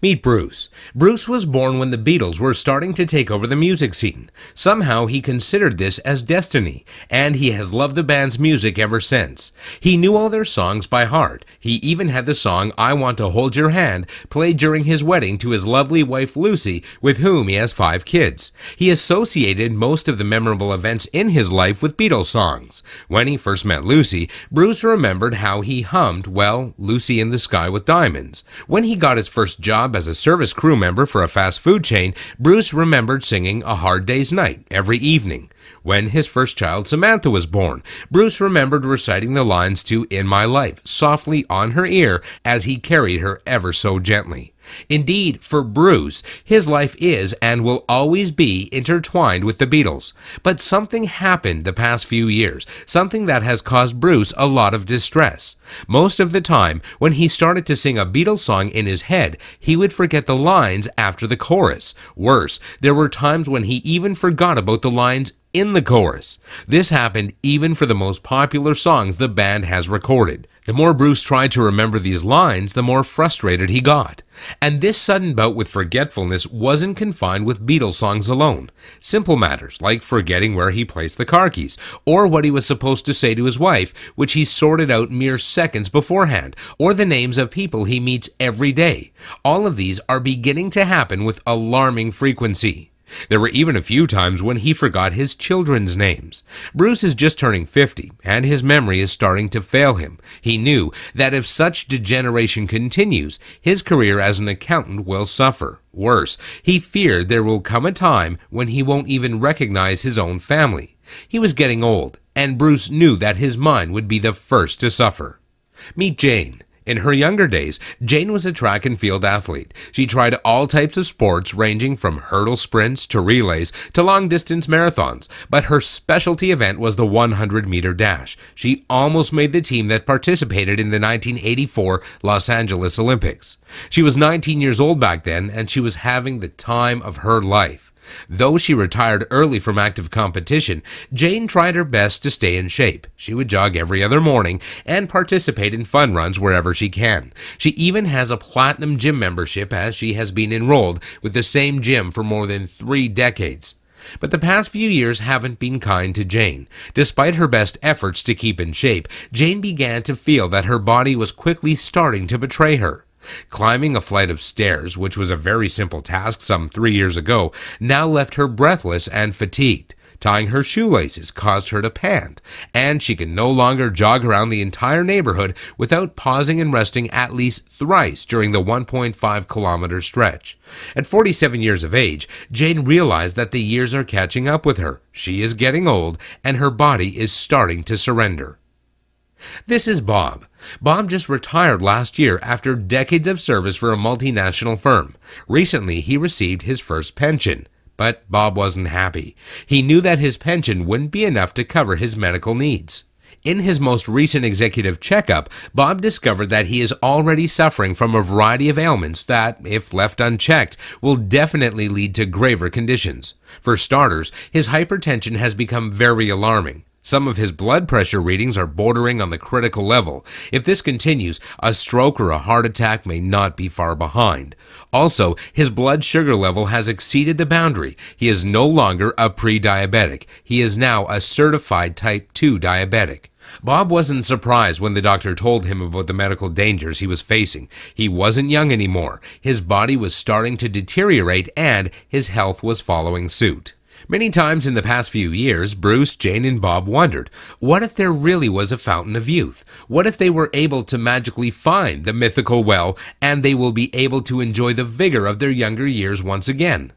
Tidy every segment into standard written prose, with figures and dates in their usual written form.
Meet Bruce. Bruce was born when the Beatles were starting to take over the music scene. Somehow he considered this as destiny, and he has loved the band's music ever since. He knew all their songs by heart. He even had the song I Want to Hold Your Hand played during his wedding to his lovely wife Lucy, with whom he has 5 kids. He associated most of the memorable events in his life with Beatles songs. When he first met Lucy, Bruce remembered how he hummed, well, Lucy in the Sky with Diamonds. When he got his first job as a service crew member for a fast food chain, Bruce remembered singing A Hard Day's Night every evening. When his first child, Samantha, was born, Bruce remembered reciting the lines to In My Life softly on her ear as he carried her ever so gently. Indeed, for Bruce, his life is and will always be intertwined with the Beatles. But something happened the past few years, something that has caused Bruce a lot of distress. Most of the time, when he started to sing a Beatles song in his head, he would forget the lines after the chorus. Worse, there were times when he even forgot about the lines in the chorus. This happened even for the most popular songs the band has recorded. The more Bruce tried to remember these lines, the more frustrated he got. And this sudden bout with forgetfulness wasn't confined with Beatles songs alone. Simple matters like forgetting where he placed the car keys, or what he was supposed to say to his wife, which he sorted out mere seconds beforehand, or the names of people he meets every day. All of these are beginning to happen with alarming frequency. There were even a few times when he forgot his children's names. Bruce is just turning 50, and his memory is starting to fail him. He knew that if such degeneration continues, his career as an accountant will suffer. Worse, he feared there will come a time when he won't even recognize his own family. He was getting old, and Bruce knew that his mind would be the first to suffer. Meet Jane. In her younger days, Jane was a track and field athlete. She tried all types of sports ranging from hurdle sprints to relays to long-distance marathons, but her specialty event was the 100-meter dash. She almost made the team that participated in the 1984 Los Angeles Olympics. She was 19 years old back then, and she was having the time of her life. Though she retired early from active competition, Jane tried her best to stay in shape. She would jog every other morning and participate in fun runs wherever she can. She even has a platinum gym membership, as she has been enrolled with the same gym for more than 3 decades. But the past few years haven't been kind to Jane. Despite her best efforts to keep in shape, Jane began to feel that her body was quickly starting to betray her. Climbing a flight of stairs, which was a very simple task some 3 years ago, now left her breathless and fatigued. Tying her shoelaces caused her to pant, and she could no longer jog around the entire neighborhood without pausing and resting at least thrice during the 1.5-kilometer stretch. At 47 years of age, Jane realized that the years are catching up with her. She is getting old, and her body is starting to surrender. This is Bob. Bob just retired last year after decades of service for a multinational firm. Recently, he received his first pension. But Bob wasn't happy. He knew that his pension wouldn't be enough to cover his medical needs. In his most recent executive checkup, Bob discovered that he is already suffering from a variety of ailments that, if left unchecked, will definitely lead to graver conditions. For starters, his hypertension has become very alarming. Some of his blood pressure readings are bordering on the critical level. If this continues, a stroke or a heart attack may not be far behind. Also, his blood sugar level has exceeded the boundary. He is no longer a pre-diabetic. He is now a certified type 2 diabetic. Bob wasn't surprised when the doctor told him about the medical dangers he was facing. He wasn't young anymore. His body was starting to deteriorate, and his health was following suit. Many times in the past few years, Bruce, Jane, and Bob wondered, what if there really was a fountain of youth? What if they were able to magically find the mythical well, and they will be able to enjoy the vigor of their younger years once again?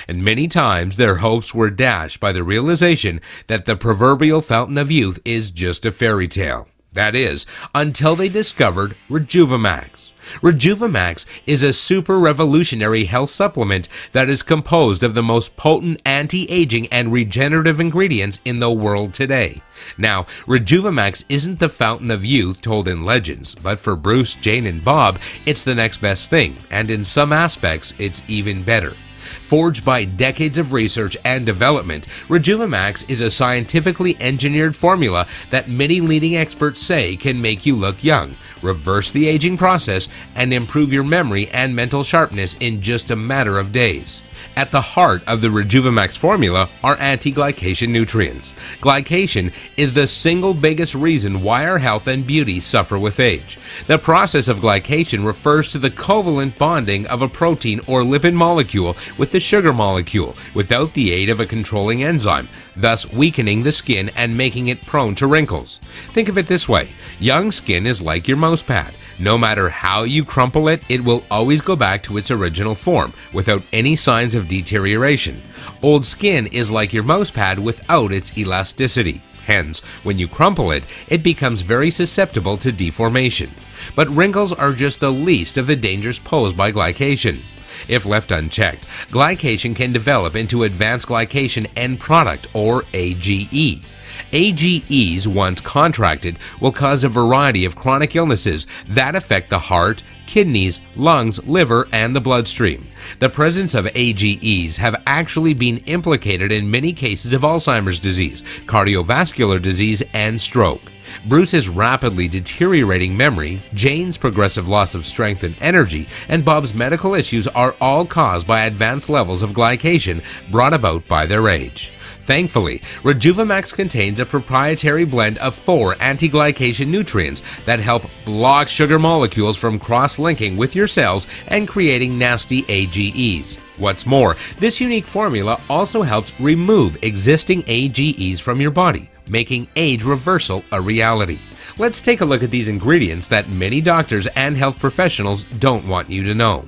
And many times their hopes were dashed by the realization that the proverbial fountain of youth is just a fairy tale. That is, until they discovered rejuvemaxx. Rejuvemaxx is a super revolutionary health supplement that is composed of the most potent anti-aging and regenerative ingredients in the world today. Now, rejuvemaxx isn't the fountain of youth told in legends, but for Bruce, Jane, and Bob, it's the next best thing, and in some aspects, it's even better. Forged by decades of research and development, rejuvemaxx is a scientifically engineered formula that many leading experts say can make you look young, reverse the aging process, and improve your memory and mental sharpness in just a matter of days. At the heart of the rejuvemaxx formula are anti-glycation nutrients. Glycation is the single biggest reason why our health and beauty suffer with age. The process of glycation refers to the covalent bonding of a protein or lipid molecule with the sugar molecule without the aid of a controlling enzyme, thus weakening the skin and making it prone to wrinkles. Think of it this way: young skin is like your mouse pad. No matter how you crumple it, it will always go back to its original form without any signs of deterioration. Old skin is like your mouse pad without its elasticity. Hence, when you crumple it, it becomes very susceptible to deformation. But wrinkles are just the least of the dangers posed by glycation. If left unchecked, glycation can develop into advanced glycation end product, or AGE. AGEs, once contracted, will cause a variety of chronic illnesses that affect the heart, kidneys, lungs, liver, and the bloodstream. The presence of AGEs have actually been implicated in many cases of Alzheimer's disease, cardiovascular disease, and stroke. Bruce's rapidly deteriorating memory, Jane's progressive loss of strength and energy, and Bob's medical issues are all caused by advanced levels of glycation brought about by their age. Thankfully, rejuvemaxx contains a proprietary blend of 4 anti-glycation nutrients that help block sugar molecules from cross-linking with your cells and creating nasty AGEs. What's more, this unique formula also helps remove existing AGEs from your body, making age reversal a reality. Let's take a look at these ingredients that many doctors and health professionals don't want you to know.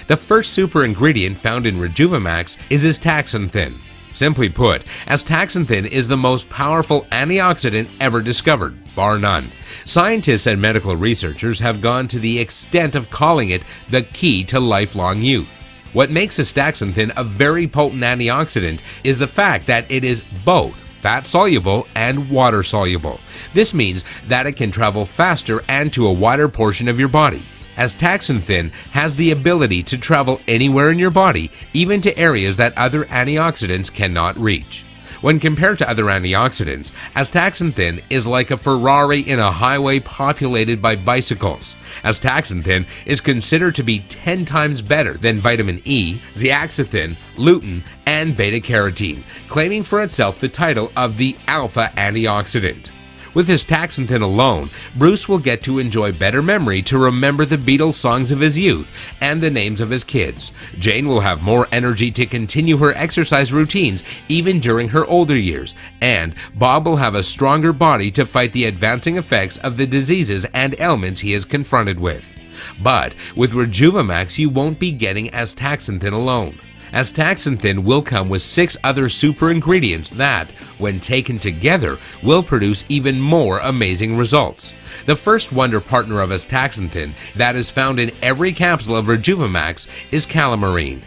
The first super ingredient found in rejuvemaxx is astaxanthin. Simply put, astaxanthin is the most powerful antioxidant ever discovered, bar none. Scientists and medical researchers have gone to the extent of calling it the key to lifelong youth. What makes astaxanthin a very potent antioxidant is the fact that it is both fat-soluble and water-soluble. This means that it can travel faster and to a wider portion of your body. Astaxanthin has the ability to travel anywhere in your body, even to areas that other antioxidants cannot reach. When compared to other antioxidants, astaxanthin is like a Ferrari in a highway populated by bicycles. Astaxanthin is considered to be 10 times better than vitamin E, zeaxanthin, lutein, and beta-carotene, claiming for itself the title of the alpha antioxidant. With astaxanthin alone, Bruce will get to enjoy better memory to remember the Beatles songs of his youth and the names of his kids. Jane will have more energy to continue her exercise routines even during her older years, and Bob will have a stronger body to fight the advancing effects of the diseases and ailments he is confronted with. But with rejuvemaxx, you won't be getting astaxanthin alone. Astaxanthin will come with 6 other super ingredients that, when taken together, will produce even more amazing results. The first wonder partner of astaxanthin that is found in every capsule of rejuvemaxx is calamine.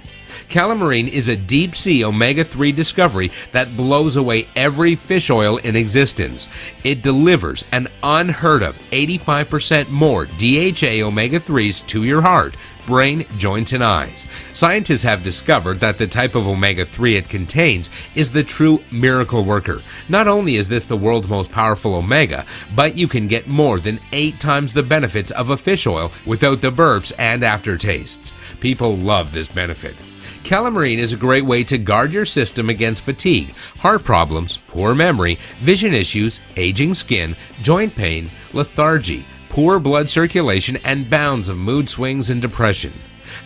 Calamine is a deep-sea omega-3 discovery that blows away every fish oil in existence. It delivers an unheard of 85% more DHA omega-3s to your heart, brain, joints, and eyes. Scientists have discovered that the type of omega-3 it contains is the true miracle worker. Not only is this the world's most powerful omega, but you can get more than 8 times the benefits of a fish oil without the burps and aftertastes. People love this benefit. Calamine is a great way to guard your system against fatigue, heart problems, poor memory, vision issues, aging skin, joint pain, lethargy, poor blood circulation, and bouts of mood swings and depression.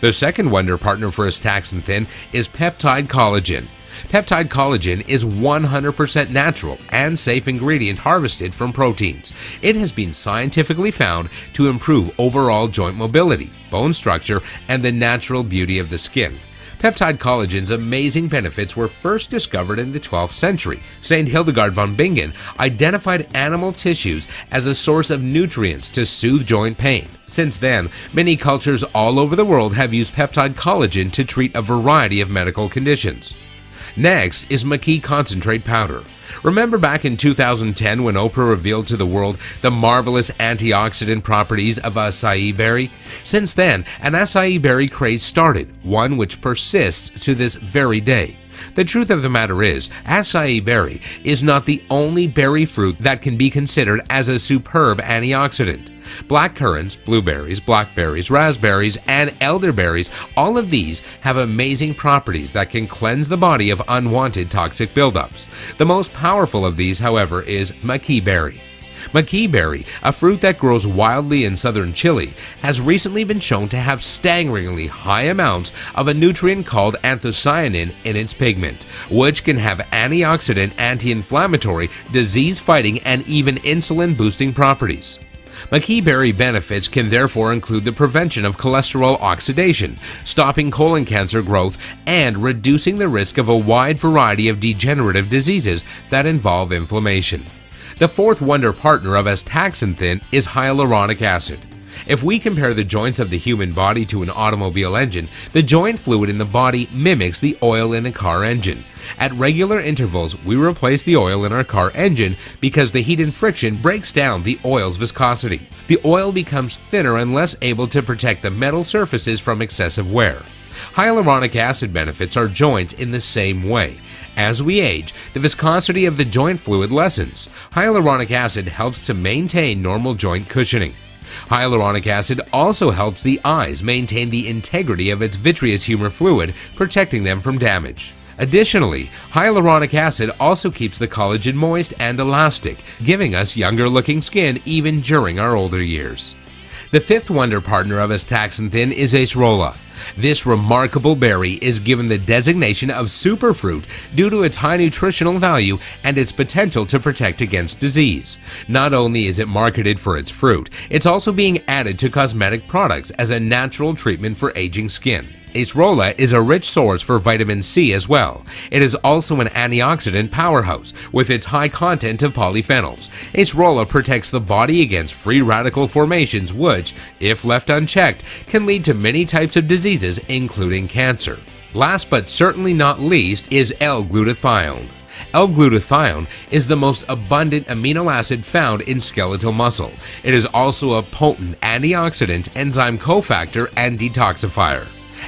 The second wonder partner for astaxanthin is peptide collagen. Peptide collagen is 100% natural and safe ingredient harvested from proteins. It has been scientifically found to improve overall joint mobility, bone structure, and the natural beauty of the skin. Peptide collagen's amazing benefits were first discovered in the 12th century. St. Hildegard von Bingen identified animal tissues as a source of nutrients to soothe joint pain. Since then, many cultures all over the world have used peptide collagen to treat a variety of medical conditions. Next is McKee Concentrate Powder. Remember back in 2010 when Oprah revealed to the world the marvelous antioxidant properties of acai berry? Since then, an acai berry craze started, one which persists to this very day. The truth of the matter is, acai berry is not the only berry fruit that can be considered as a superb antioxidant. Blackcurrants, blueberries, blackberries, raspberries, and elderberries, all of these have amazing properties that can cleanse the body of unwanted toxic buildups. The most powerful of these, however, is McKee berry. McKee berry, a fruit that grows wildly in southern Chile, has recently been shown to have staggeringly high amounts of a nutrient called anthocyanin in its pigment, which can have antioxidant, anti-inflammatory, disease-fighting, and even insulin-boosting properties. McKee berry benefits can therefore include the prevention of cholesterol oxidation, stopping colon cancer growth, and reducing the risk of a wide variety of degenerative diseases that involve inflammation. The fourth wonder partner of astaxanthin is hyaluronic acid. If we compare the joints of the human body to an automobile engine, the joint fluid in the body mimics the oil in a car engine. At regular intervals, we replace the oil in our car engine because the heat and friction breaks down the oil's viscosity. The oil becomes thinner and less able to protect the metal surfaces from excessive wear. Hyaluronic acid benefits our joints in the same way. As we age, the viscosity of the joint fluid lessens. Hyaluronic acid helps to maintain normal joint cushioning. Hyaluronic acid also helps the eyes maintain the integrity of its vitreous humor fluid, protecting them from damage. Additionally, hyaluronic acid also keeps the collagen moist and elastic, giving us younger-looking skin even during our older years. The fifth wonder partner of astaxanthin is acerola. This remarkable berry is given the designation of superfruit due to its high nutritional value and its potential to protect against disease. Not only is it marketed for its fruit, it's also being added to cosmetic products as a natural treatment for aging skin. Acerola is a rich source for vitamin C as well. It is also an antioxidant powerhouse with its high content of polyphenols. Acerola protects the body against free radical formations which, if left unchecked, can lead to many types of diseases including cancer. Last but certainly not least is L-glutathione. L-glutathione is the most abundant amino acid found in skeletal muscle. It is also a potent antioxidant, enzyme cofactor, and detoxifier.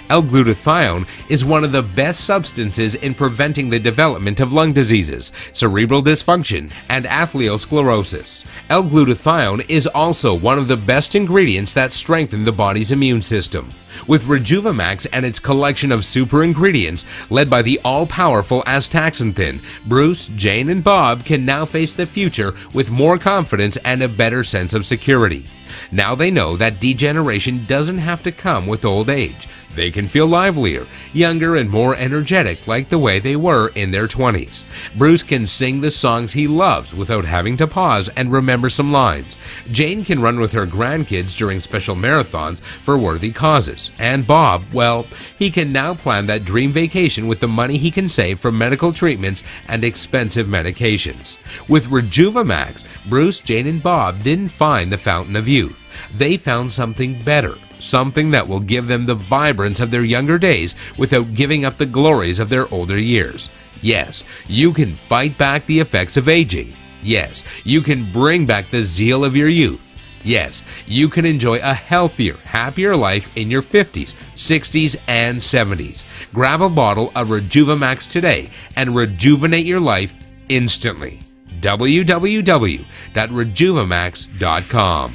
L-glutathione is one of the best substances in preventing the development of lung diseases, cerebral dysfunction, and atherosclerosis. L-glutathione is also one of the best ingredients that strengthen the body's immune system. With rejuvemaxx and its collection of super ingredients, led by the all-powerful astaxanthin, Bruce, Jane, and Bob can now face the future with more confidence and a better sense of security. Now they know that degeneration doesn't have to come with old age. They can feel livelier, younger, and more energetic like the way they were in their 20s. Bruce can sing the songs he loves without having to pause and remember some lines. Jane can run with her grandkids during special marathons for worthy causes. And Bob, well, he can now plan that dream vacation with the money he can save from medical treatments and expensive medications. With rejuvemaxx, Bruce, Jane, and Bob didn't find the fountain of youth. They found something better. Something that will give them the vibrance of their younger days without giving up the glories of their older years. Yes, you can fight back the effects of aging. Yes, you can bring back the zeal of your youth. Yes, you can enjoy a healthier, happier life in your 50s, 60s, and 70s. Grab a bottle of rejuvemaxx today and rejuvenate your life instantly. www.rejuvemaxx.com